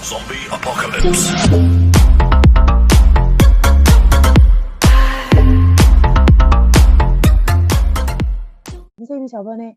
Zombie apocalypse. 선생님이 저번에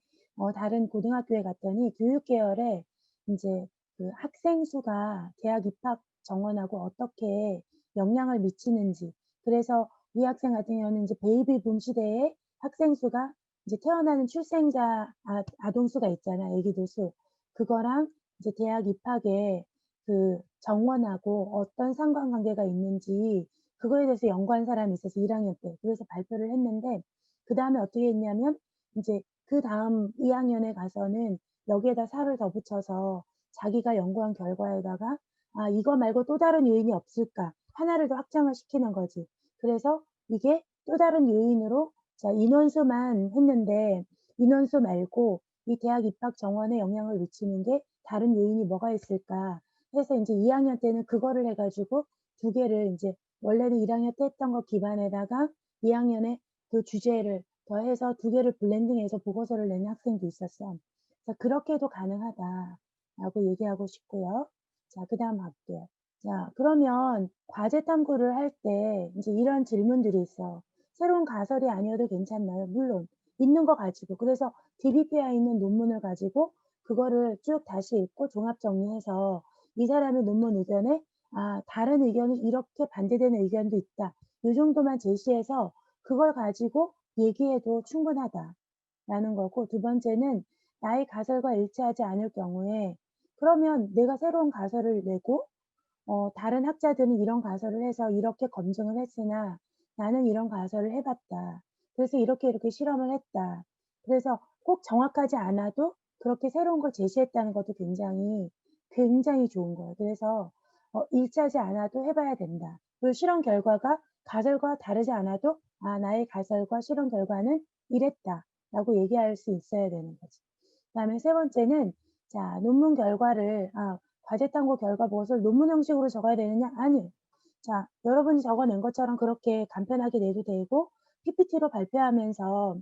다른 고등학교에 갔더니 교육 계열에 이제 그 학생 수가 대학 입학 정원하고 어떻게 영향을 미치는지, 그래서 이 학생 같은 경우는 이제 베이비붐 시대에 학생 수가 이제 태어나는 출생자 아동 수가 있잖아, 애기들 수. 그거랑 이제 대학 입학에 그 정원하고 어떤 상관관계가 있는지 그거에 대해서 연구한 사람이 있어서 1학년 때 그래서 발표를 했는데, 그 다음에 어떻게 했냐면 이제 그다음 2학년에 가서는 여기에다 살을 더 붙여서 자기가 연구한 결과에다가 이거 말고 또 다른 요인이 없을까? 하나를 더 확장을 시키는 거지. 그래서 이게 또 다른 요인으로 자, 인원수만 했는데 인원수 말고 이 대학 입학 정원에 영향을 미치는 게 다른 요인이 뭐가 있을까? 해서 이제 2학년 때는 그거를 해가지고 두 개를 이제 원래는 1학년 때 했던 거 기반에다가 2학년에 그 주제를 더해서 두 개를 블렌딩해서 보고서를 내는 학생도 있었어. 자, 그렇게도 가능하다라고 얘기하고 싶고요. 자, 그 다음 볼게요. 자, 그러면 과제 탐구를 할 때 이제 이런 질문들이 있어. 새로운 가설이 아니어도 괜찮나요? 물론 있는 거 가지고, 그래서 DBP에 있는 논문을 가지고 그거를 쭉 다시 읽고 종합 정리해서 이 사람의 논문 의견에 다른 의견이 이렇게 반대되는 의견도 있다. 이 정도만 제시해서 그걸 가지고 얘기해도 충분하다라는 거고, 두 번째는 나의 가설과 일치하지 않을 경우에 그러면 내가 새로운 가설을 내고 다른 학자들은 이런 가설을 해서 이렇게 검증을 했으나 나는 이런 가설을 해봤다. 그래서 이렇게 실험을 했다. 그래서 꼭 정확하지 않아도 그렇게 새로운 걸 제시했다는 것도 굉장히 좋은 거예요. 그래서 일치하지 않아도 해봐야 된다. 그리고 실험 결과가 가설과 다르지 않아도 나의 가설과 실험 결과는 이랬다라고 얘기할 수 있어야 되는 거지. 그다음에 세 번째는 자, 논문 결과를 과제 탐구 결과 보고서를 논문 형식으로 적어야 되느냐? 아니요. 자, 여러분이 적어낸 것처럼 그렇게 간편하게 내도 되고 PPT로 발표하면서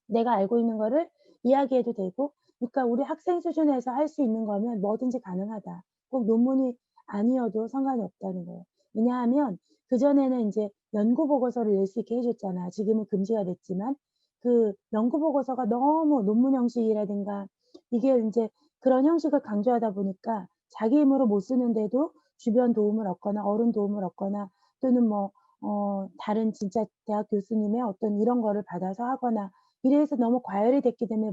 내가 알고 있는 거를 이야기해도 되고, 그러니까 우리 학생 수준에서 할 수 있는 거면 뭐든지 가능하다. 꼭 논문이 아니어도 상관이 없다는 거예요. 왜냐하면 그전에는 이제 연구 보고서를 낼 수 있게 해줬잖아. 지금은 금지가 됐지만 그 연구 보고서가 너무 논문 형식이라든가 이게 이제 그런 형식을 강조하다 보니까 자기 힘으로 못 쓰는데도 주변 도움을 얻거나 어른 도움을 얻거나 또는 다른 진짜 대학 교수님의 어떤 이런 거를 받아서 하거나 이래서 너무 과열이 됐기 때문에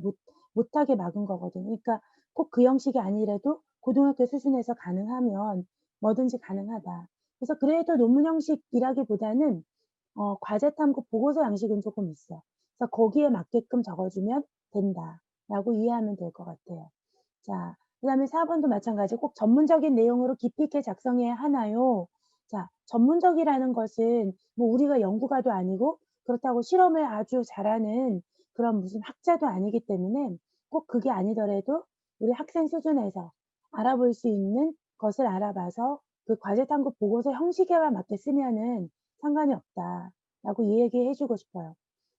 못하게 막은 거거든요. 그러니까 꼭 그 형식이 아니라도 고등학교 수준에서 가능하면 뭐든지 가능하다. 그래서 그래도 논문 형식이라기보다는 과제 탐구 보고서 양식은 조금 있어. 그래서 거기에 맞게끔 적어주면 된다라고 이해하면 될 것 같아요. 자, 그다음에 4번도 마찬가지. 꼭 전문적인 내용으로 깊이 있게 작성해야 하나요? 자, 전문적이라는 것은 뭐 우리가 연구가도 아니고 그렇다고 실험을 아주 잘하는 그런 무슨 학자도 아니기 때문에 꼭 그게 아니더라도 우리 학생 수준에서 알아볼 수 있는 것을 알아봐서 그 과제 탐구 보고서 형식에만 맞게 쓰면은 상관이 없다라고 얘기해 주고 싶어요.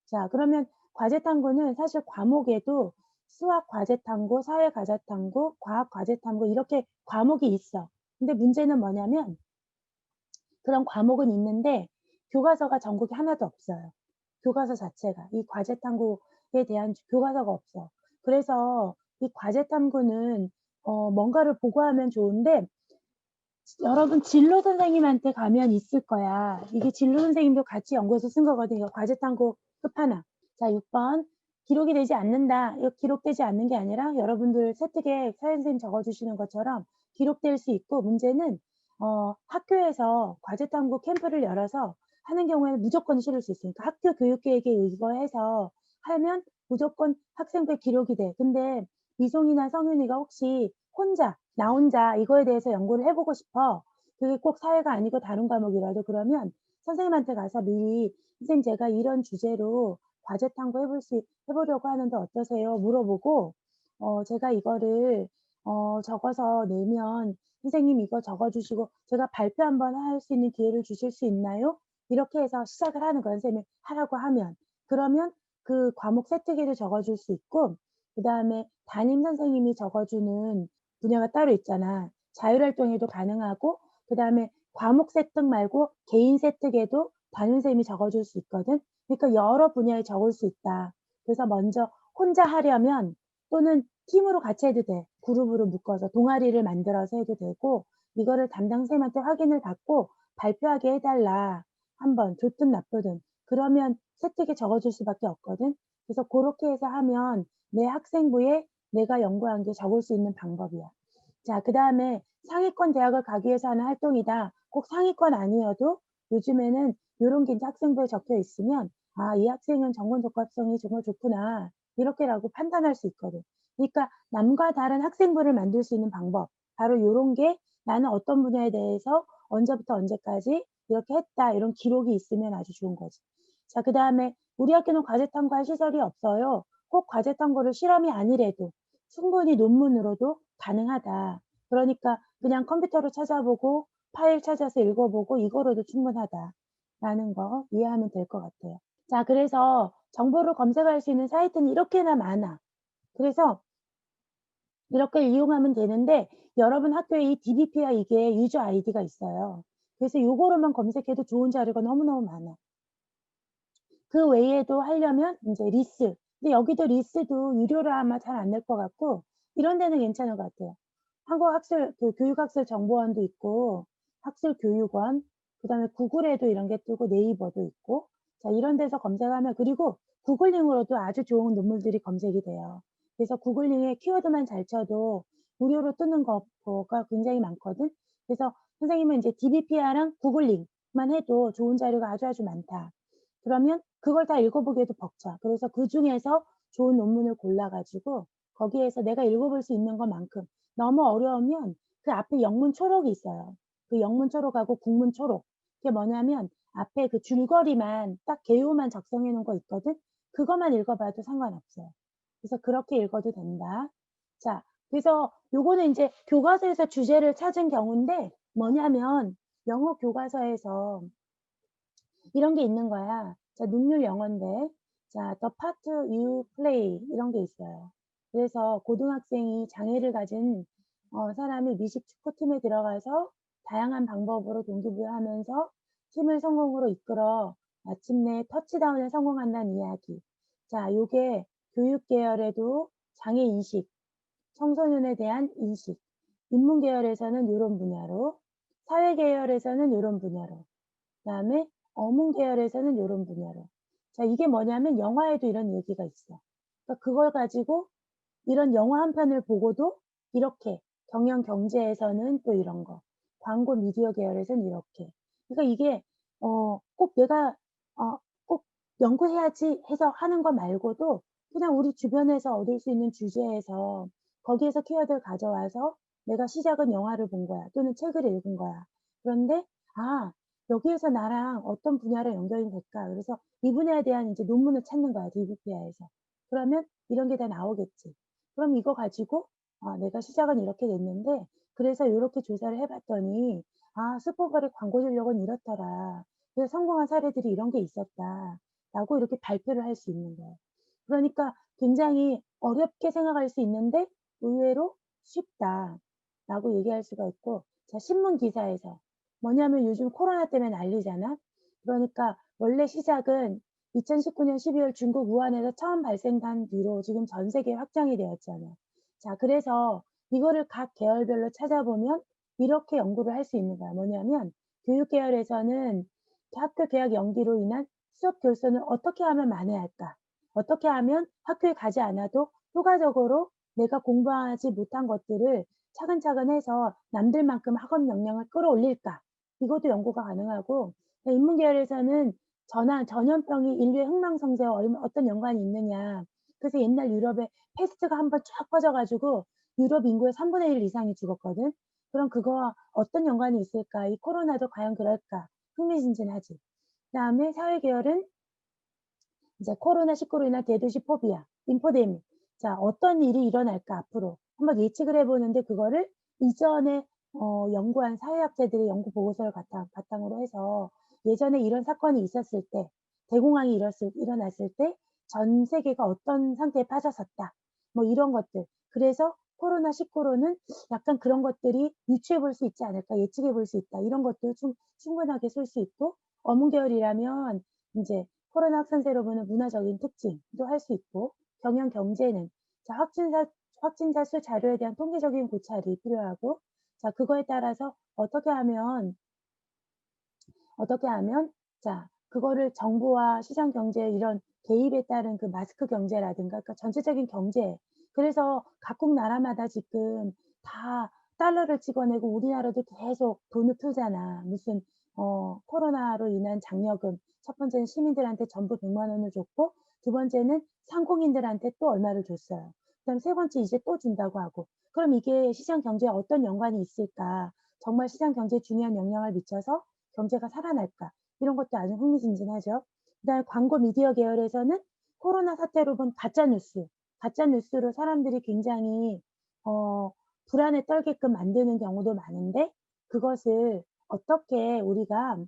자, 그러면 과제 탐구는 사실 과목에도 수학 과제 탐구, 사회 과제 탐구, 과학 과제 탐구 이렇게 과목이 있어. 근데 문제는 뭐냐면 그런 과목은 있는데 교과서가 전국에 하나도 없어요. 교과서 자체가. 이 과제 탐구에 대한 교과서가 없어. 그래서 이 과제 탐구는 뭔가를 보고하면 좋은데 여러분 진로 선생님한테 가면 있을 거야. 이게 진로 선생님도 같이 연구해서 쓴 거거든요. 과제 탐구 끝판왕. 자, 6번. 기록이 되지 않는다. 이거 기록되지 않는 게 아니라 여러분들 세특에 사회 선생님 적어주시는 것처럼 기록될 수 있고, 문제는 학교에서 과제 탐구 캠프를 열어서 하는 경우에는 무조건 실을 수 있으니까 학교 교육계획에 의거해서 하면 무조건 학생부에 기록이 돼. 근데 미송이나 성윤이가 혹시 나 혼자 이거에 대해서 연구를 해보고 싶어. 그게 꼭 사회가 아니고 다른 과목이라도 그러면 선생님한테 가서 미리 선생님 제가 이런 주제로 과제 탐구 해보려고 하는데 어떠세요? 물어보고 제가 이거를 적어서 내면 선생님 이거 적어주시고 제가 발표 한번 할 수 있는 기회를 주실 수 있나요? 이렇게 해서 시작을 하는 거예요. 선생님이 하라고 하면. 그러면 그 과목 세특에도 적어줄 수 있고, 그 다음에 담임 선생님이 적어주는 분야가 따로 있잖아. 자율활동에도 가능하고 그다음에 과목 세특 말고 개인 세특에도 담임선생님이 적어줄 수 있거든. 그러니까 여러 분야에 적을 수 있다. 그래서 먼저 혼자 하려면 또는 팀으로 같이 해도 돼. 그룹으로 묶어서 동아리를 만들어서 해도 되고 이거를 담당 선생님한테 확인을 받고 발표하게 해달라. 한번 좋든 나쁘든. 그러면 세특에 적어줄 수밖에 없거든. 그래서 그렇게 해서 하면 내 학생부에 내가 연구한 게 적을 수 있는 방법이야. 자, 그다음에 상위권 대학을 가기 위해서 하는 활동이다. 꼭 상위권 아니어도 요즘에는 요런 게 이제 학생부에 적혀 있으면 '아, 이 학생은 전공 적합성이 정말 좋구나.' 이렇게라고 판단할 수 있거든. 그러니까 남과 다른 학생부를 만들 수 있는 방법, 바로 요런 게 나는 어떤 분야에 대해서 언제부터 언제까지 이렇게 했다, 이런 기록이 있으면 아주 좋은 거지. 자, 그다음에 우리 학교는 과제 탐구할 시설이 없어요. 꼭 과제 탐구를 실험이 아니래도 충분히 논문으로도 가능하다. 그러니까 그냥 컴퓨터로 찾아보고 파일 찾아서 읽어보고 이거로도 충분하다라는 거 이해하면 될 것 같아요. 자, 그래서 정보를 검색할 수 있는 사이트는 이렇게나 많아. 그래서 이렇게 이용하면 되는데 여러분 학교에 이 DBP와 이게 유저 아이디가 있어요. 그래서 요거로만 검색해도 좋은 자료가 너무너무 많아. 그 외에도 하려면 인제 리스. 근데 여기도 리스도 유료로 아마 잘 안 낼 것 같고 이런 데는 괜찮은 것 같아요. 한국학술 교육학술정보원도 있고 학술교육원, 그다음에 구글에도 이런 게 뜨고 네이버도 있고, 자 이런 데서 검색하면, 그리고 구글링으로도 아주 좋은 논문들이 검색이 돼요. 그래서 구글링에 키워드만 잘 쳐도 무료로 뜨는 거가 굉장히 많거든. 그래서 선생님은 인제 DBPR랑 구글링만 해도 좋은 자료가 아주 많다. 그러면 그걸 다 읽어보기에도 벅차. 그래서 그중에서 좋은 논문을 골라 가지고 거기에서 내가 읽어볼 수 있는 것만큼, 너무 어려우면 그 앞에 영문 초록이 있어요. 그 영문 초록하고 국문 초록. 그게 뭐냐면 앞에 그 줄거리만 딱 개요만 작성해 놓은 거 있거든. 그것만 읽어봐도 상관없어요. 그래서 그렇게 읽어도 된다. 자, 그래서 요거는 인제 교과서에서 주제를 찾은 경우인데 뭐냐면 영어 교과서에서 이런 게 있는 거야. 자, 능률 영어인데, 자, the part you play 이런 게 있어요. 그래서 고등학생이 장애를 가진 사람이 미식 축구팀에 들어가서 다양한 방법으로 동기부여하면서 팀을 성공으로 이끌어 마침내 터치다운에 성공한다는 이야기. 자, 요게 교육 계열에도 장애 인식, 청소년에 대한 인식, 인문 계열에서는 요런 분야로, 사회 계열에서는 요런 분야로, 그다음에 어문 계열에서는 요런 분야로. 자, 이게 뭐냐면 영화에도 이런 얘기가 있어. 그러니까 그걸 가지고 이런 영화 한 편을 보고도 이렇게 경영 경제에서는 또 이런 거, 광고 미디어 계열에서는 이렇게. 그러니까 이게 꼭 내가 꼭 연구해야지 해서 하는 거 말고도 그냥 우리 주변에서 얻을 수 있는 주제에서 거기에서 키워드를 가져와서 내가 시작은 영화를 본 거야 또는 책을 읽은 거야. 그런데 '아, 여기에서 나랑 어떤 분야로 연결이 될까?' 그래서 이 분야에 대한 이제 논문을 찾는 거야, DBPR에서. 그러면 이런 게 다 나오겠지. 그럼 이거 가지고 '아, 내가 시작은 이렇게 됐는데 그래서 요렇게 조사를 해 봤더니 슈퍼볼의 광고 전략은 이렇더라. 그래서 성공한 사례들이 이런 게 있었다.'라고 이렇게 발표를 할 수 있는 거예요. 그러니까 굉장히 어렵게 생각할 수 있는데 의외로 쉽다라고 얘기할 수가 있고, 자 신문 기사에서 뭐냐면 요즘 코로나 때문에 난리잖아. 그러니까 원래 시작은 2019년 12월 중국 우한에서 처음 발생한 뒤로 지금 전 세계에 확장이 되었잖아. 자, 그래서 이거를 각 계열별로 찾아보면 이렇게 연구를 할 수 있는 거야. 뭐냐면 교육 계열에서는 학교 개학 연기로 인한 수업 결손을 어떻게 하면 만회할까? 어떻게 하면 학교에 가지 않아도 효과적으로 내가 공부하지 못한 것들을 차근차근 해서 남들만큼 학업 역량을 끌어올릴까? 이것도 연구가 가능하고, 인문 계열에서는 전염병이 인류의 흥망성쇠와 어떤 연관이 있느냐. 그래서 옛날 유럽에 패스트가 한번 쫙 퍼져 가지고 유럽 인구의 3분의 1 이상이 죽었거든. 그럼 그거와 어떤 연관이 있을까? 이 코로나도 과연 그럴까? 흥미진진하지. 그다음에 사회 계열은 이제 코로나19로 인한 대도시 포비아, 인포데믹. 자, 어떤 일이 일어날까 앞으로 한번 예측을 해 보는데 그거를 이전에 연구한 사회학자들의 연구 보고서를 바탕으로 해서 예전에 이런 사건이 있었을 때, 대공황이 일어났을 때 전 세계가 어떤 상태에 빠졌었다. 뭐 이런 것들. 그래서 코로나19로는 약간 그런 것들이 유추해 볼 수 있지 않을까, 예측해 볼 수 있다. 이런 것도 충분하게 쓸 수 있고, 어문 계열이라면 인제 코로나 확산세로 보는 문화적인 특징도 할 수 있고, 경영 경제는 자 확진자 수 자료에 대한 통계적인 고찰이 필요하고, 자 그거에 따라서 어떻게 하면 그거를 정부와 시장 경제의 이런 개입에 따른 그 마스크 경제라든가, 그러니까 전체적인 경제, 그래서 각국 나라마다 지금 다 달러를 찍어내고 우리나라도 계속 돈을 풀잖아. 무슨 코로나로 인한 장려금, 첫 번째는 시민들한테 전부 100만 원을 줬고, 두 번째는 상공인들한테 또 얼마를 줬어요. 그다음에 세 번째 이제 또 준다고 하고. 그럼 이게 시장 경제에 어떤 연관이 있을까? 정말 시장 경제에 중요한 영향을 미쳐서 경제가 살아날까? 이런 것도 아주 흥미진진하죠. 그다음에 광고 미디어 계열에서는 코로나 사태로 본 가짜 뉴스로 사람들이 굉장히 어 불안에 떨게끔 만드는 경우도 많은데, 그것을 어떻게 우리가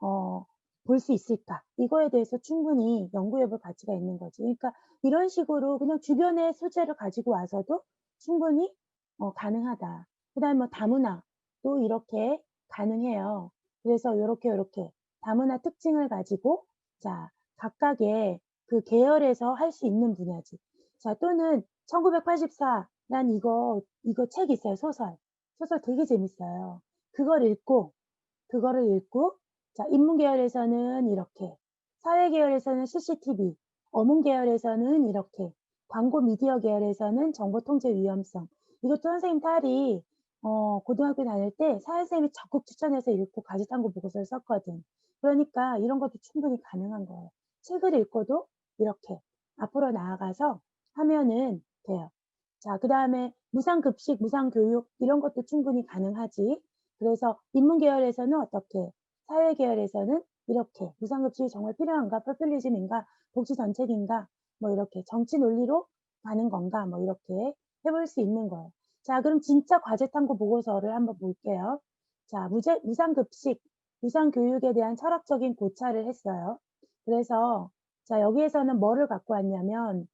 어 볼 수 있을까? 이거에 대해서 충분히 연구해 볼 가치가 있는 거지. 그러니까 이런 식으로 그냥 주변의 소재를 가지고 와서도 충분히 가능하다. 그다음에 뭐 다문화도 이렇게 가능해요. 그래서 요렇게 다문화 특징을 가지고 각각의 그 계열에서 할 수 있는 분야지. 또는 1984란 이거 책 있어요, 소설. 소설 되게 재밌어요. 그걸 읽고 그거를 읽고 인문 계열에서는 이렇게, 사회 계열에서는 CCTV, 어문 계열에서는 이렇게, 광고 미디어 계열에서는 정보 통제 위험성. 이것도 선생님 딸이 고등학교 다닐 때 사회생이 적극 추천해서 읽고 과제탐구 보고서를 썼거든. 그러니까 이런 것도 충분히 가능한 거예요. 책을 읽고도 이렇게 앞으로 나아가서 하면은 돼요. 그다음에 무상급식, 무상교육 이런 것도 충분히 가능하지. 그래서 인문 계열에서는 어떻게, 사회 계열에서는 이렇게 무상급식이 정말 필요한가, 포퓰리즘인가, 복지 정책인가, 뭐 이렇게 정치 논리로 가는 건가, 뭐 이렇게 해볼 수 있는 거예요. 그럼 진짜 과제탐구 보고서를 한번 볼게요. 무상급식, 무상교육에 대한 철학적인 고찰을 했어요. 그래서 여기에서는 뭐를 갖고 왔냐면,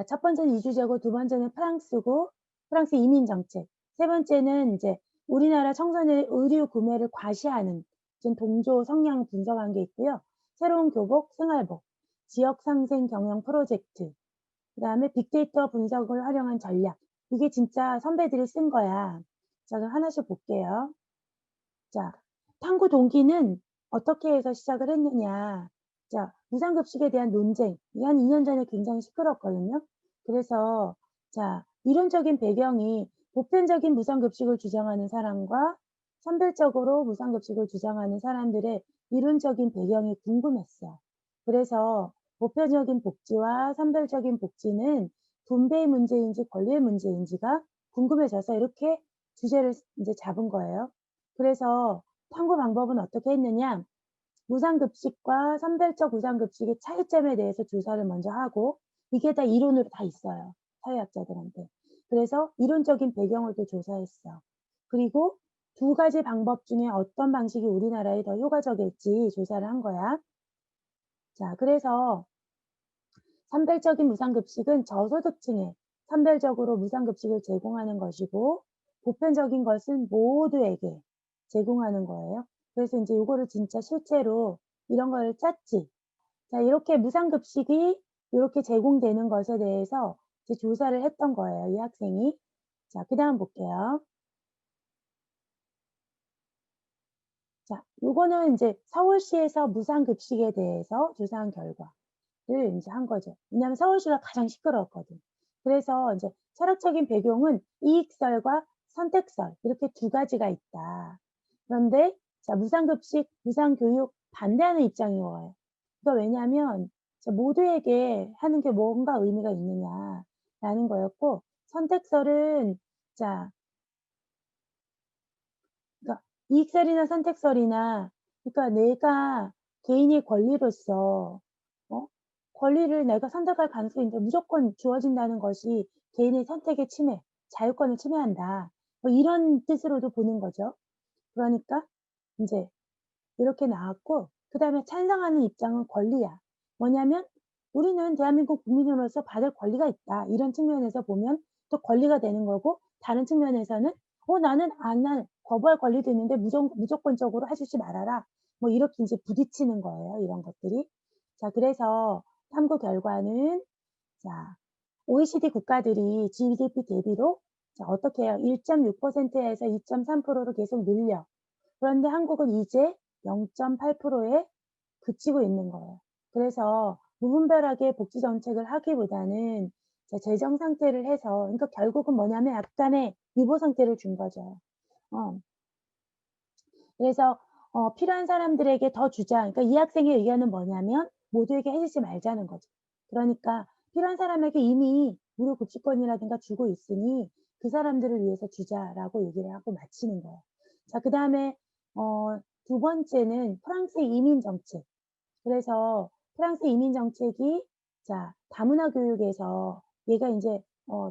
첫 번째는 이주제고, 두 번째는 프랑스고, 프랑스 이민 정책. 세 번째는 이제 우리나라 청소년의 의류 구매를 과시하는 좀 동조 성향 분석한 게 있고요. 새로운 교복, 생활복, 지역 상생 경영 프로젝트, 그다음에 빅데이터 분석을 활용한 전략. 이게 진짜 선배들이 쓴 거야. 그럼 하나씩 볼게요. 탐구 동기는 어떻게 해서 시작을 했느냐. 무상급식에 대한 논쟁. 이게 한 2년 전에 굉장히 시끄럽거든요. 그래서 이론적인 배경이 보편적인 무상급식을 주장하는 사람과 선별적으로 무상급식을 주장하는 사람들의 이론적인 배경이 궁금했어. 그래서 보편적인 복지와 선별적인 복지는 분배의 문제인지 권리의 문제인지가 궁금해져서 이렇게 주제를 이제 잡은 거예요. 그래서 탐구 방법은 어떻게 했느냐? 무상급식과 선별적 무상급식의 차이점에 대해서 조사를 먼저 하고, 이게 다 이론으로 다 있어요, 사회학자들한테. 그래서 이론적인 배경을 또 조사했어. 그리고 두 가지 방법 중에 어떤 방식이 우리나라에 더 효과적일지 조사를 한 거야. 그래서 선별적인 무상급식은 저소득층에 선별적으로 무상급식을 제공하는 것이고, 보편적인 것은 모두에게 제공하는 거예요. 그래서 이제 요거를 진짜 실제로 이런 걸 짰지. 이렇게 무상급식이 이렇게 제공되는 것에 대해서 이제 조사를 했던 거예요, 이 학생이. 그다음 볼게요. 요거는 이제 서울시에서 무상급식에 대해서 조사한 결과를 이제 한 거죠. 왜냐하면 서울시가 가장 시끄러웠거든. 그래서 이제 철학적인 배경은 이익설과 선택설, 이렇게 두 가지가 있다. 그런데 무상급식, 무상교육 반대하는 입장인 거예요. 그러니까 왜냐하면 모두에게 하는 게 뭔가 의미가 있느냐라는 거였고, 선택설은 그러니까 이익설이나 선택설이나, 그러니까 내가 개인의 권리로서 어 권리를 내가 선택할 가능성이 이제 무조건 주어진다는 것이 개인의 선택의 침해, 자유권을 침해한다. 뭐 이런 뜻으로도 보는 거죠. 그러니까 인제 이렇게 나왔고, 그다음에 찬성하는 입장은 권리야. 뭐냐면 우리는 대한민국 국민으로서 받을 권리가 있다. 이런 측면에서 보면 또 권리가 되는 거고, 다른 측면에서는 나는 안 할 거부할 권리도 있는데 무조건적으로 해 주지 말아라. 뭐 이렇게 이제 부딪히는 거예요, 이런 것들이. 자, 그래서 탐구 결과는, 자, OECD 국가들이 GDP 대비로, 자, 어떻게 해요? 1.6%에서 2.3%로 계속 늘려. 그런데 한국은 이제 0.8%에 그치고 있는 거예요. 그래서 무분별하게 복지 정책을 하기보다는 재정 상태를 해서, 그러니까 결국은 뭐냐면 약간의 유보 상태를 준 거죠. 어. 그래서 필요한 사람들에게 더 주자. 그러니까 이 학생의 의견은 뭐냐면 모두에게 해 주지 말자는 거죠. 그러니까 필요한 사람에게 이미 무료 급식권이라든가 주고 있으니 그 사람들을 위해서 주자라고 얘기를 하고 마치는 거예요. 자, 그다음에 두 번째는 프랑스의 이민 정책. 그래서 프랑스 이민 정책이, 자, 다문화 교육에서 얘가 인제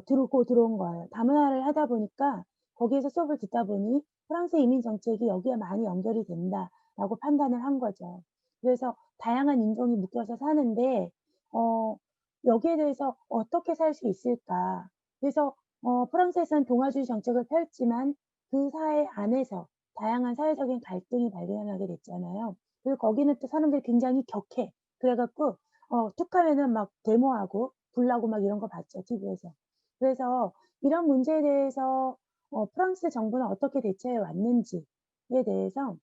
들어온 거예요. 다문화를 하다 보니까 거기에서 수업을 듣다 보니 '프랑스 이민 정책이 여기에 많이 연결이 된다.'라고 판단을 한 거죠. 그래서 다양한 인종이 묶여서 사는데 어 여기에 대해서 '어떻게 살 수 있을까?' 그래서 프랑스에서는 동아주의 정책을 펼지만 그 사회 안에서 다양한 사회적인 갈등이 발생하게 됐잖아요. 그리고 거기는 또 사람들이 굉장히 격해. 그래 갖고 툭하면은 막 데모하고 불나고 막 이런 거 봤죠, TV에서. 그래서 이런 문제에 대해서 프랑스 정부는 어떻게 대처해 왔는지에 대해서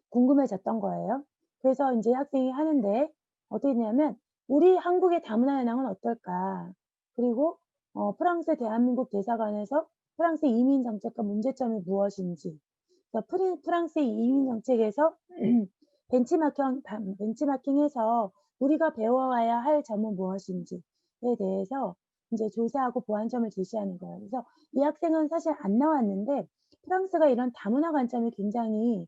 궁금해졌던 거예요. 그래서 인제 학생이 하는데 어떻게 했냐면 "우리 한국의 다문화 현황은 어떨까? 그리고 프랑스 대한민국 대사관에서 프랑스 이민 정책과 문제점이 무엇인지." 그러니까 프랑스의 이민 정책에서 벤치마킹해서 우리가 배워와야 할 점은 무엇인지에 대해서 인제 조사하고 보완점을 제시하는 거예요. 그래서 이 학생은 사실 안 나왔는데 프랑스가 이런 다문화 관점이 굉장히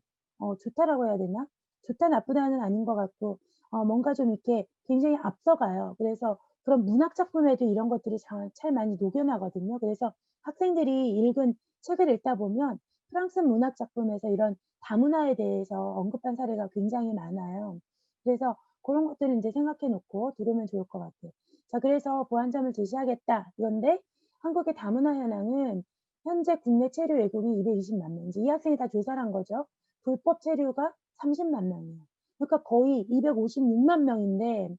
좋다라고 해야 되나? 좋다 나쁘다는 아닌 것 같고 뭔가 좀 이렇게 굉장히 앞서가요. 그래서 그런 문학 작품에도 이런 것들이 잘 많이 녹여나거든요. 그래서 학생들이 읽은 책을 읽다 보면 프랑스 문학 작품에서 이런 다문화에 대해서 언급한 사례가 굉장히 많아요. 그래서 고런 것들을 인제 생각해 놓고 들으면 좋을 것 같아요. 자, 그래서 "보완점을 제시하겠다." 이건데 한국의 다문화 현황은 현재 국내 체류 외국인 220만 명, 이제 이 학생이 다 조사를 한 거죠. 불법 체류가 30만 명이에요. 그러니까 거의 256만 명인데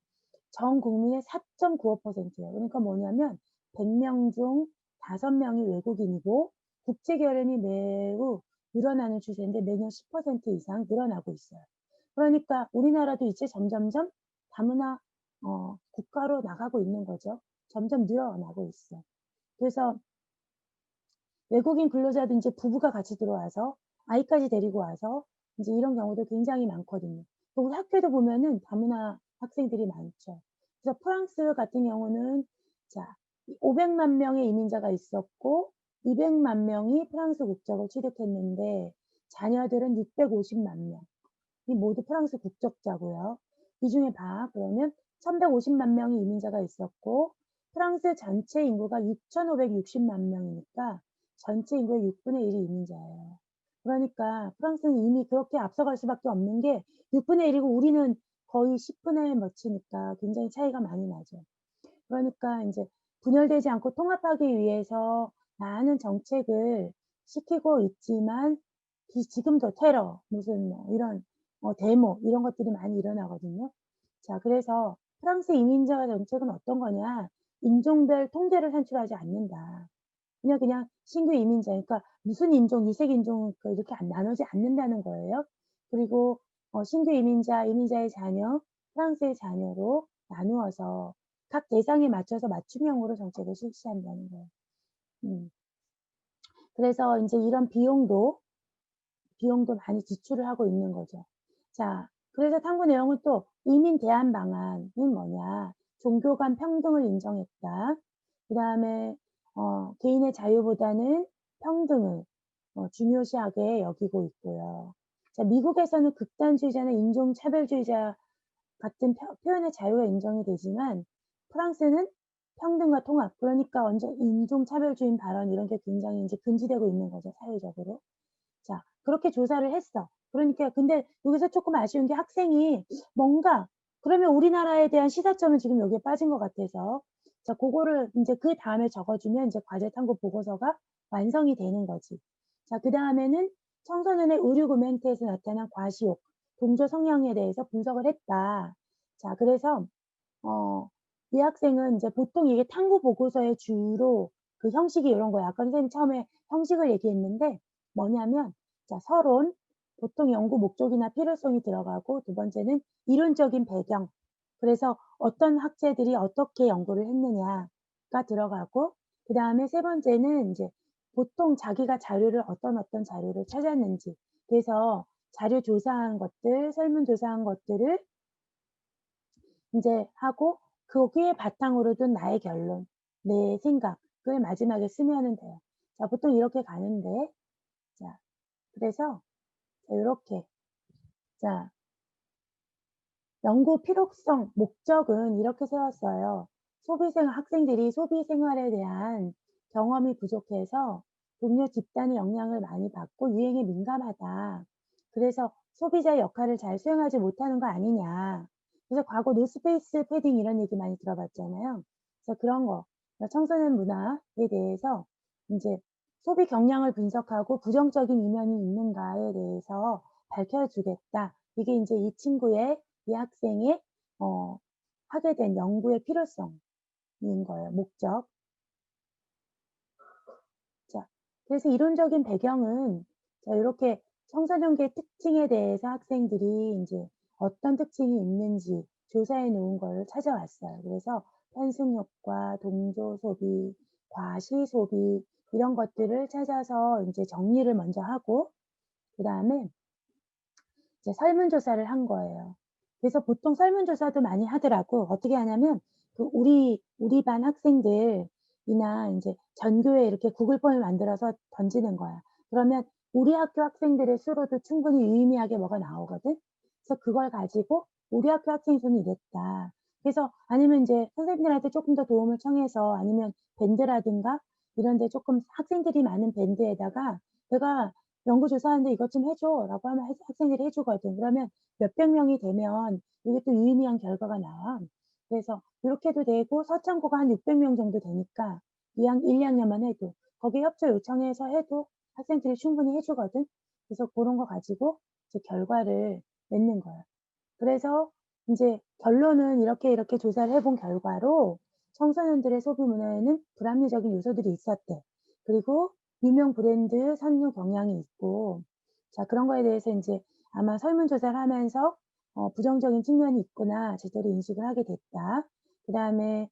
전 국민의 4.95%예요. 그러니까 뭐냐면 100명 중 5명이 외국인이고 국제 결혼이 매우 늘어나는 추세인데 매년 10% 이상 늘어나고 있어요. 그러니까 우리나라도 이제 점점점 다문화 국가로 나가고 있는 거죠. 점점 늘어나고 있어. 그래서 외국인 근로자도 인제 부부가 같이 들어와서 아이까지 데리고 와서 인제 이런 경우도 굉장히 많거든요. 또 우리 학교도 보면은 다문화 학생들이 많죠. 그래서 프랑스 같은 경우는, 자, 500만 명의 이민자가 있었고 200만 명이 프랑스 국적을 취득했는데 자녀들은 650만 명. 이 모두 프랑스 국적자고요. 이 중에 봐. 그러면 1,150만 명의 이민자가 있었고 프랑스 전체 인구가 6,560만 명이니까 전체 인구의 6분의 1이 이민자예요. 그러니까 프랑스는 이미 그렇게 앞서갈 수밖에 없는 게 6분의 1이고 우리는 거의 10분의 몇이니까 굉장히 차이가 많이 나죠. 그러니까 인제 분열되지 않고 통합하기 위해서 많은 정책을 시키고 있지만 지금도 테러, 무슨 뭐 이런 데모 이런 것들이 많이 일어나거든요. 자, 그래서 프랑스 이민자 정책은 어떤 거냐. 인종별 통계를 산출하지 않는다. 그냥 신규 이민자, 그러니까 무슨 인종, 유색 인종 이렇게 나누지 않는다는 거예요. 그리고 신규 이민자, 이민자의 자녀, 프랑스의 자녀로 나누어서 각 대상에 맞춰서 맞춤형으로 정책을 실시한다는 거예요. 음. 그래서 인제 이런 비용도 많이 지출을 하고 있는 거죠. 자, 그래서 탐구 내용은 또 이민 대안 방안은 뭐냐. 종교 간 평등을 인정했다. 그다음에 개인의 자유보다는 평등을 중요시하게 여기고 있고요. 자, 미국에서는 극단주의자나 인종차별주의자 같은 표현의 자유가 인정이 되지만 프랑스는 평등과 통합, 그러니까 완전 인종차별주의 발언 이런 게 굉장히 인제 금지되고 있는 거죠, 사회적으로. 자, 그렇게 조사를 했어. 그러니까 근데 여기서 조금 아쉬운 게 학생이 뭔가 그러면 우리나라에 대한 시사점은 지금 여기에 빠진 것 같아서 자 고거를 인제 그다음에 적어 주면 이제 과제 탐구 보고서가 완성이 되는 거지. 자 그다음에는 청소년의 의류 구매 행태에서 나타난 과시욕, 동조 성향에 대해서 분석을 했다. 자 그래서 이 학생은 인제 보통 이게 탐구 보고서의 주로 그 형식이 요런 거야. 아까 선생님이 처음에 형식을 얘기했는데 뭐냐면 자 서론, 보통 연구 목적이나 필요성이 들어가고 두 번째는 이론적인 배경, 그래서 어떤 학자들이 어떻게 연구를 했느냐가 들어가고 그다음에 세 번째는 인제 보통 자기가 자료를 어떤 자료를 찾았는지, 그래서 자료 조사한 것들, 설문 조사한 것들을 인제 하고 거기에 바탕으로 둔 나의 결론, 내 생각을 마지막에 쓰면은 돼요. 자 보통 이렇게 가는데 자 그래서 자 요렇게 자 연구 필요성, 목적은 이렇게 세웠어요. 학생들이 소비 생활에 대한 경험이 부족해서 동료 집단의 영향을 많이 받고 유행에 민감하다. 그래서 소비자의 역할을 잘 수행하지 못하는 거 아니냐. 그래서 과거 노스페이스 패딩 이런 얘기 많이 들어봤잖아요. 그래서 그런 거, 청소년 문화에 대해서 이제 소비 경향을 분석하고 부정적인 이면이 있는가에 대해서 밝혀주겠다. 이게 이제 이 학생의 어 하게 된 연구의 필요성인 거예요, 목적. 자 그래서 이론적인 배경은 자 요렇게 청소년기의 특징에 대해서 학생들이 인제 어떤 특징이 있는지 조사해 놓은 걸 찾아왔어요. 그래서 편승 효과, 동조 소비, 과시 소비 이런 것들을 찾아서 인제 정리를 먼저 하고 그다음에 이제 설문조사를 한 거예요. 그래서 보통 설문조사도 많이 하더라고. 어떻게 하냐면 그 우리 반 학생들이나 인제 전교에 이렇게 구글 폼을 만들어서 던지는 거야. 그러면 우리 학교 학생들의 수로도 충분히 유의미하게 뭐가 나오거든. 그래서 그걸 가지고 "우리 학교 학생 수는 이랬다." 그래서 아니면 인제 선생님들한테 쪼끔 더 도움을 청해서 아니면 밴드라든가 이런 데 쪼끔 학생들이 많은 밴드에다가 "내가 연구 조사하는데 이것 좀 해 줘."라고 하면 학생들이 해 주거든. 그러면 몇백 명이 되면 이게 또 유의미한 결과가 나와. 그래서 요렇게 해도 되고 서창고가 한 600명 정도 되니까 1, 2학년만 해도 거기에 협조 요청해서 해도 학생들이 충분히 해 주거든. 그래서 고런 거 가지고 이제 결과를 맺는 거야. 그래서 인제 결론은 이렇게 조사를 해본 결과로 청소년들의 소비 문화에는 불합리적인 요소들이 있었대. 그리고 유명 브랜드 선호 경향이 있고 자 그런 거에 대해서 인제 아마 설문조사를 하면서 '부정적인 측면이 있구나.' 제대로 인식을 하게 됐다. 그다음에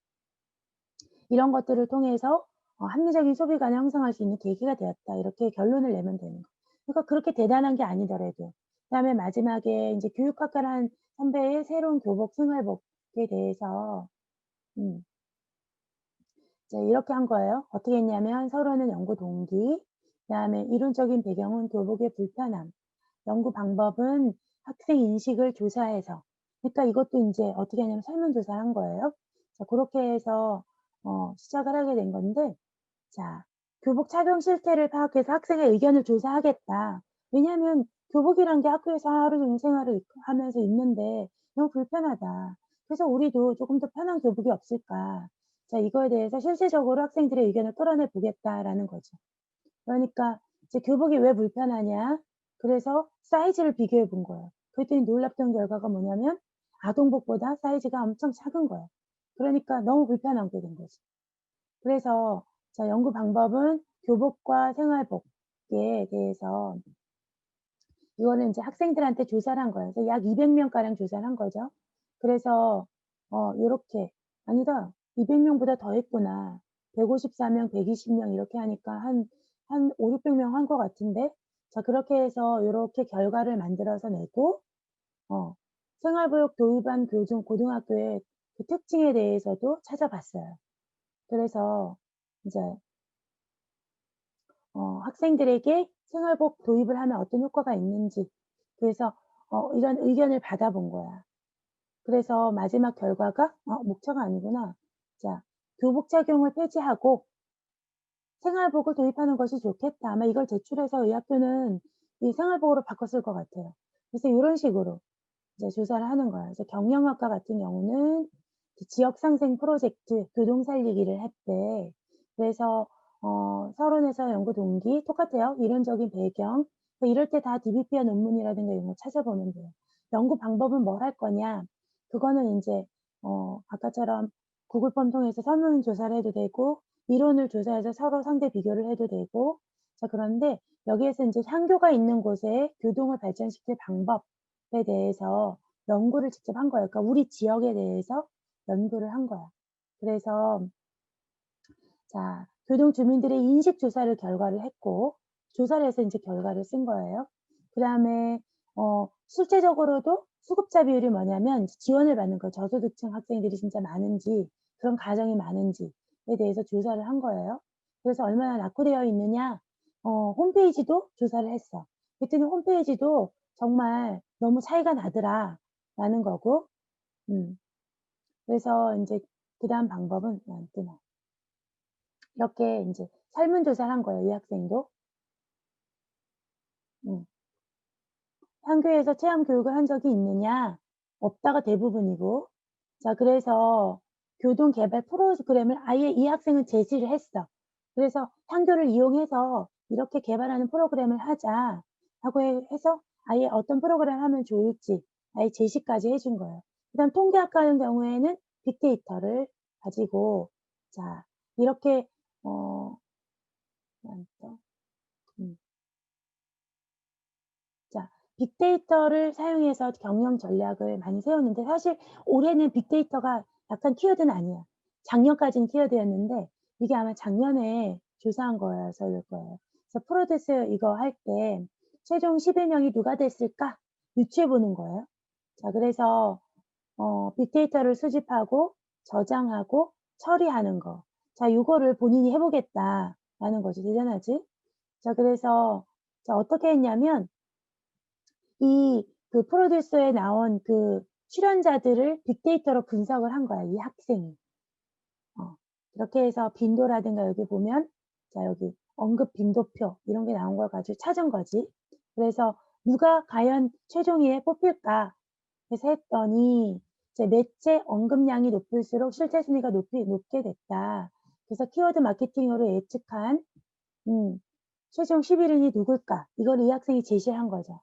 이런 것들을 통해서 '합리적인 소비관을 형성할 수 있는 계기가 되었다.' 이렇게 결론을 내면 되는 거예요. 그러니까 그렇게 대단한 게 아니더라도 그다음에 마지막에 인제 교육학과를 한 선배의 새로운 교복 생활복에 대해서 음 이제 이렇게 한 거예요. 어떻게 했냐면 서론은 연구 동기, 그다음에 이론적인 배경은 교복의 불편함, 연구 방법은 학생 인식을 조사해서 그러니까 이것도 인제 어떻게 하냐면 설문조사를 한 거예요. 자 고렇게 해서 시작을 하게 된 건데 자 교복 착용 실태를 파악해서 학생의 의견을 조사하겠다. 왜냐하면 교복이란 게 학교에서 하루 종일 생활을 하면서 입는데 너무 불편하다. 그래서 '우리도 조금 더 편한 교복이 없을까?' 자 이거에 대해서 실질적으로 학생들의 의견을 끌어내 보겠다라는 거죠. 그러니까 이제 "교복이 왜 불편하냐?" 그래서 사이즈를 비교해 본 거예요. 그랬더니 놀랍던 결과가 뭐냐면 아동복보다 사이즈가 엄청 작은 거예요. 그러니까 너무 불편한 게 된 거지. 그래서 자 연구 방법은 교복과 생활복에 대해서 이거는 인제 학생들한테 조사를 한 거예요. 그래서 약 200명 명가량 조사를 한 거죠. 그래서 요렇게 아니다. 200명 명보다 더 했구나. 154 명, 120명 이렇게 하니까 한 5-600명 한 것 같은데 자 그렇게 해서 요렇게 결과를 만들어서 내고 어 생활보육 도입한 고등학교의 그 특징에 대해서도 찾아봤어요. 그래서 인제 학생들에게 생활복 도입을 하면 어떤 효과가 있는지 그래서 이런 의견을 받아본 거야. 그래서 마지막 결과가 목차가 아니구나. 자 교복 착용을 폐지하고 생활복을 도입하는 것이 좋겠다. 아마 이걸 제출해서 이 학교는 이 생활복으로 바꿨을 것 같아요. 그래서 요런 식으로. 이제 조사를 하는 거예요. 그래서 경영학과 같은 경우는 그 지역 상생 프로젝트 교동 살리기를 했대. 그래서 서론에서 연구 동기 똑같아요. 이론적인 배경. 이럴 때 다 DBP와 논문이라든가 이런 거 찾아보면 돼요. 연구 방법은 뭘 할 거냐? 그거는 인제 아까처럼 구글 폼 통해서 설문 조사를 해도 되고 이론을 조사해서 서로 상대 비교를 해도 되고. 자, 그런데 여기에서 인제 향교가 있는 곳에 교동을 발전시킬 방법에 대해서 연구를 직접 한 거예요. 그러니까 우리 지역에 대해서 연구를 한 거야. 그래서 자, 교동 주민들의 인식 조사를 결과를 했고 조사를 해서 인제 결과를 쓴 거예요. 그다음에 실제적으로도 수급자 비율이 뭐냐면 지원을 받는 거 저소득층 학생들이 진짜 많은지 그런 가정이 많은지에 대해서 조사를 한 거예요. 그래서 얼마나 낙후되어 있느냐 홈페이지도 조사를 했어. 그랬더니 홈페이지도 정말 "너무 차이가 나더라."라는 거고. 그래서 인제 그다음 방법은 왜 안 뜨나. 이렇게 인제 설문조사를 한 거예요, 이 학생도. 음. "향교에서 체험 교육을 한 적이 있느냐?" 없다가 대부분이고. 자, 그래서 교동 개발 프로그램을 아예 이 학생은 제시를 했어. 그래서 "향교를 이용해서 이렇게 개발하는 프로그램을 하자." 하고 해서 아예 어떤 프로그램을 하면 좋을지 아예 제시까지 해준 거예요. 그다음 통계학과 같은 경우에는 빅데이터를 가지고 자, 이렇게 어 또 음. 자, 빅데이터를 사용해서 경영 전략을 많이 세웠는데 사실 올해는 빅데이터가 약간 키워드는 아니야. 작년까지는 키워드였는데 이게 아마 작년에 조사한 거여서일 거예요. 그래서 프로듀스 이거 할 때 최종 11 명이 누가 됐을까 유추해 보는 거예요. 자, 그래서 빅데이터를 수집하고 저장하고 처리하는 거. 자, 요거를 본인이 해 보겠다라는 거죠. 대단하지? 자, 그래서 자, 어떻게 했냐면 그 프로듀서에 나온 그 출연자들을 빅데이터로 분석을 한 거야, 이 학생이. 어. 그렇게 해서 빈도라든가 여기 보면 자, 여기 언급 빈도표 이런 게 나온 걸 가지고 찾은 거지. 그래서 '누가 과연 최종위에 뽑힐까?' 해서 했더니 이제 "넷째 언급량이 높을수록 실제 순위가 높게 됐다." 그래서 키워드 마케팅으로 예측한 최종 11 인이 누굴까? 이걸 이 학생이 제시한 거죠.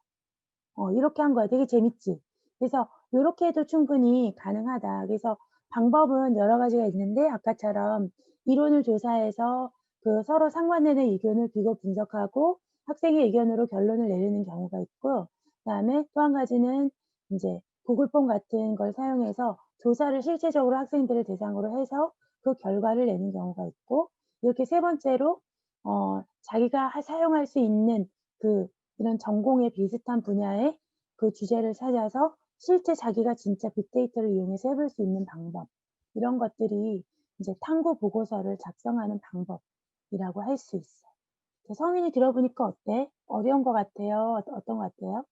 이렇게 한 거야. 되게 재밌지? 그래서 요렇게 해도 충분히 가능하다. 그래서 방법은 여러 가지가 있는데 아까처럼 이론을 조사해서 그 서로 상반되는 의견을 비교 분석하고 학생의 의견으로 결론을 내리는 경우가 있고 그다음에 또 한 가지는 인제 구글 폼 같은 걸 사용해서 조사를 실제적으로 학생들을 대상으로 해서 그 결과를 내는 경우가 있고 이렇게 세 번째로 자기가 사용할 수 있는 그 이런 전공의 비슷한 분야의 그 주제를 찾아서 실제 자기가 진짜 빅데이터를 이용해서 해볼 수 있는 방법 이런 것들이 이제 탐구 보고서를 작성하는 방법이라고 할 수 있어. 성인이 들어보니까 어때? 어려운 것 같아요? 어떤 것 같아요?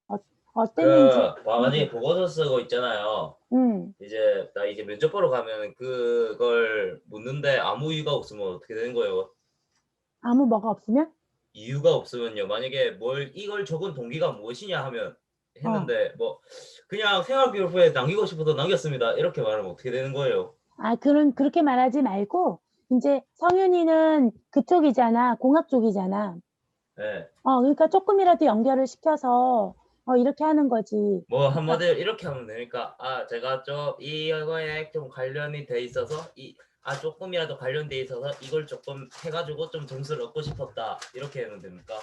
어 그 어땠는지. 만약에 보고서 쓰고 있잖아요. 음. 이제 나 이제 면접 보러 가면은 그걸 묻는데 아무 이유가 없으면 어떻게 되는 거예요? 아무 뭐가 없으면? 이유가 없으면요. 만약에 뭘 "이걸 적은 동기가 무엇이냐?" 하면 어. 했는데 뭐 "그냥 생활기록부에 남기고 싶어서 남겼습니다." 이렇게 말하면 어떻게 되는 거예요? 그렇게 말하지 말고 인제 성윤이는 그쪽이잖아. 공학 쪽이잖아. 예. 그러니까 쪼끔이라도 연결을 시켜서 이렇게 하는 거지. 뭐 그러니까 한마디로 이렇게 하면 되니까 "아 제가 이거에 좀 관련이 돼 있어서 쪼끔이라도 관련돼 있어서 이걸 쪼끔 해 가지고 좀 점수를 얻고 싶었다." 이렇게 하면 됩니까?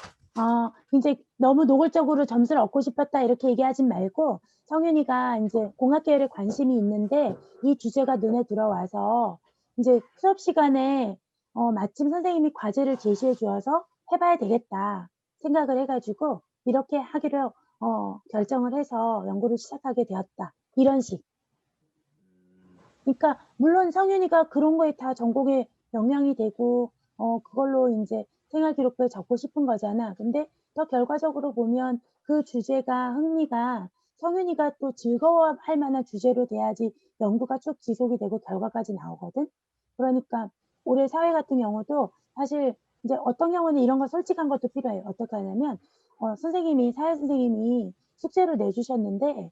인제 "너무 노골적으로 점수를 얻고 싶었다." 이렇게 얘기하진 말고 성윤이가 인제 공학 계열에 관심이 있는데 이 주제가 눈에 들어와서 인제 수업 시간에 마침 선생님이 과제를 제시해 주어서 '해 봐야 되겠다.' 생각을 해 가지고 이렇게 하기로 결정을 해서 연구를 시작하게 되었다. 이런 식. 그러니까 물론 성윤이가 그런 거에 다 전공에 영향이 되고 그걸로 인제 생활 기록부에 적고 싶은 거잖아. 근데 더 결과적으로 보면 그 주제가 흥미가 성윤이가 또 즐거워할 만한 주제로 돼야지 연구가 쭉 지속이 되고 결과까지 나오거든. 그러니까 올해 사회 같은 경우도 사실 인제 어떤 경우는 이런 거 솔직한 것도 필요해요. 어떻게 하냐면 사회 선생님이 숙제로 내주셨는데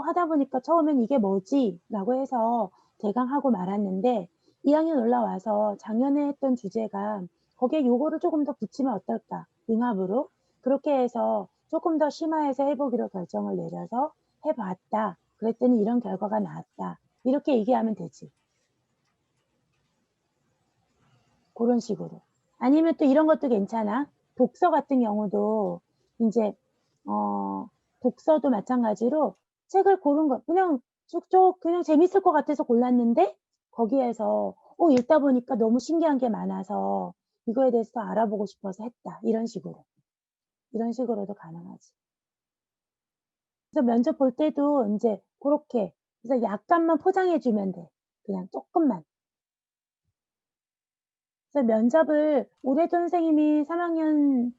하다 보니까 처음엔 '이게 뭐지?' 라고 해서 대강 하고 말았는데 2학년 올라와서 작년에 했던 주제가 거기에 요거를 조금 더 붙이면 어떨까? 응합으로. 그렇게 해서 조금 더 심화해서 해 보기로 결정을 내려서 해 봤다. 그랬더니 이런 결과가 나왔다. 이렇게 얘기하면 되지. 고런 식으로. 아니면 또 이런 것도 괜찮아. 독서 같은 경우도 인제 독서도 마찬가지로 책을 고른 거 그냥 쭉쭉 그냥 재밌을 것 같아서 골랐는데 거기에서 읽다 보니까 너무 신기한 게 많아서 이거에 대해서 더 알아보고 싶어서 했다. 이런 식으로. 이런 식으로도 가능하지. 그래서 면접 볼 때도 인제 고렇게 그래서 약간만 포장해 주면 돼. 그냥 쪼끔만. 그래서 면접을 올해도 선생님이 3 학년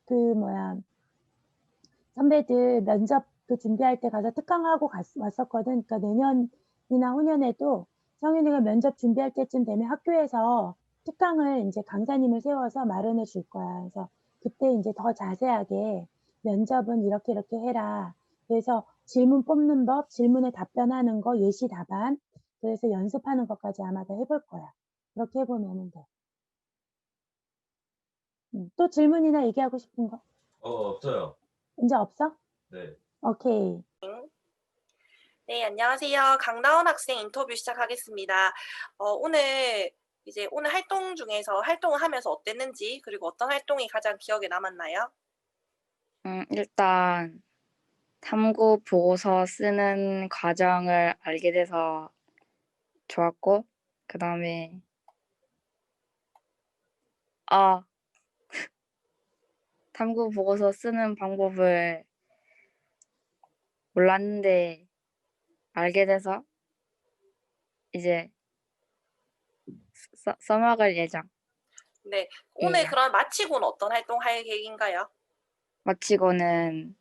선배들 면접 준비할 때 가서 특강하고 왔었거든. 그러니까 내년이나 후년에도 성윤이가 면접 준비할 때쯤 되면 학교에서 특강을 인제 강사님을 세워서 마련해 줄 거야. 그래서 그때 인제 더 자세하게 "면접은 이렇게 이렇게 해라." 그래서 질문 뽑는 법, 질문에 답변하는 거, 예시 답안 그래서 연습하는 것까지 아마 다 해볼 거야. 그렇게 해 보면은 돼. 또 질문이나 얘기하고 싶은 거 없어요. 인제 없어? 네. 오케이. 네, 안녕하세요. 강다운 학생 인터뷰 시작하겠습니다. 오늘 활동 중에서 활동을 하면서 어땠는지, 그리고 어떤 활동이 가장 기억에 남았나요? 일단 탐구 보고서 쓰는 과정을 알게 돼서 좋았고, 그다음에 탐구 보고서 쓰는 방법을 몰랐는데 알게 돼서 이제 써먹을 예정. 네, 오늘 예. 그럼 마치고는 어떤 활동 할 계획인가요? 마치고는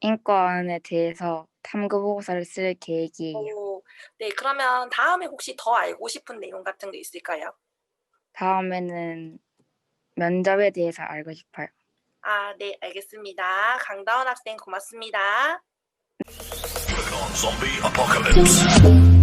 인권에 대해서 탐구 보고서를 쓸 계획이에요. 네, 그러면 다음에 혹시 더 알고 싶은 내용 같은 게 있을까요? 다음에는 면접에 대해서 알고 싶어요. 네, 알겠습니다. 강다운 학생 고맙습니다. Zombie apocalypse.